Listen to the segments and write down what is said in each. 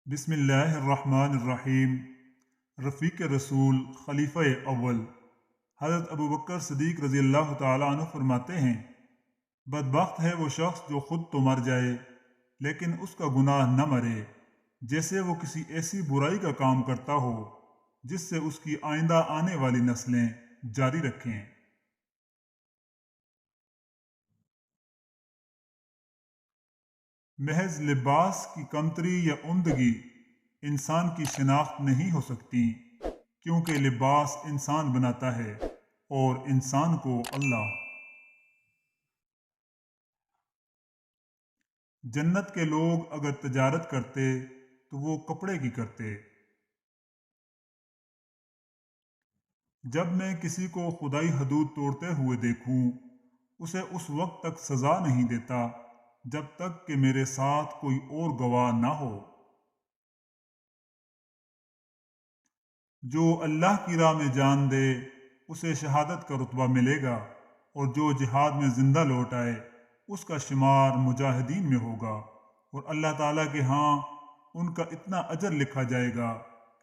بسم اللہ الرحمن الرحیم۔ رفیق رسول خلیفہ اول حضرت ابوبکر صدیق رضی اللہ تعالیٰ عنہ فرماتے ہیں، بدبخت ہے وہ شخص جو خود تو مر جائے لیکن اس کا گناہ نہ مرے، جیسے وہ کسی ایسی برائی کا کام کرتا ہو جس سے اس کی آئندہ آنے والی نسلیں جاری رکھیں۔ محض لباس کی کمتری یا عمدگی انسان کی شناخت نہیں ہو سکتی، کیونکہ لباس انسان بناتا ہے اور انسان کو اللہ۔ جنت کے لوگ اگر تجارت کرتے تو وہ کپڑے کی کرتے۔ جب میں کسی کو خدائی حدود توڑتے ہوئے دیکھوں، اسے اس وقت تک سزا نہیں دیتا جب تک کہ میرے ساتھ کوئی اور گواہ نہ ہو۔ جو اللہ کی راہ میں جان دے اسے شہادت کا رتبہ ملے گا، اور جو جہاد میں زندہ لوٹ آئے اس کا شمار مجاہدین میں ہوگا، اور اللہ تعالیٰ کے ہاں ان کا اتنا اجر لکھا جائے گا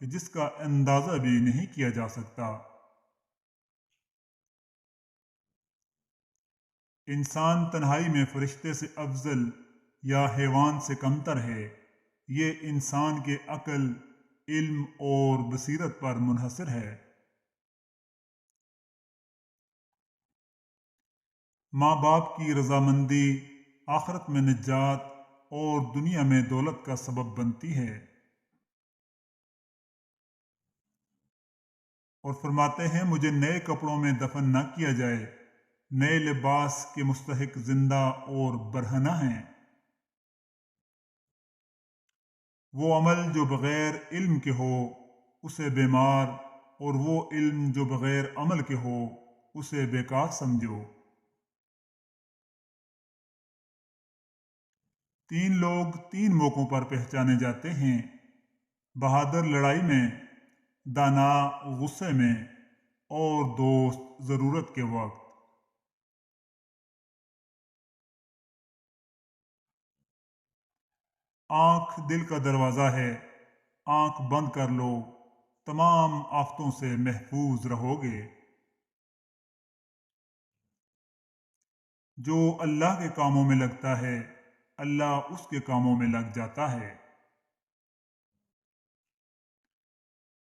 کہ جس کا اندازہ بھی نہیں کیا جا سکتا۔ انسان تنہائی میں فرشتے سے افضل یا حیوان سے کمتر ہے، یہ انسان کے عقل، علم اور بصیرت پر منحصر ہے۔ ماں باپ کی رضامندی آخرت میں نجات اور دنیا میں دولت کا سبب بنتی ہے۔ اور فرماتے ہیں، مجھے نئے کپڑوں میں دفن نہ کیا جائے، نئے لباس کے مستحق زندہ اور برہنہ ہیں۔ وہ عمل جو بغیر علم کے ہو اسے بیمار، اور وہ علم جو بغیر عمل کے ہو اسے بیکار سمجھو۔ تین لوگ تین موقعوں پر پہچانے جاتے ہیں: بہادر لڑائی میں، دانا غصے میں، اور دوست ضرورت کے وقت۔ آنکھ دل کا دروازہ ہے، آنکھ بند کر لو، تمام آفتوں سے محفوظ رہو گے۔ جو اللہ کے کاموں میں لگتا ہے اللہ اس کے کاموں میں لگ جاتا ہے۔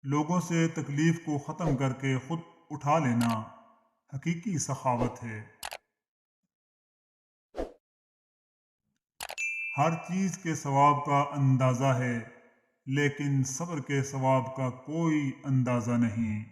لوگوں سے تکلیف کو ختم کر کے خود اٹھا لینا حقیقی سخاوت ہے۔ ہر چیز کے ثواب کا اندازہ ہے، لیکن صبر کے ثواب کا کوئی اندازہ نہیں۔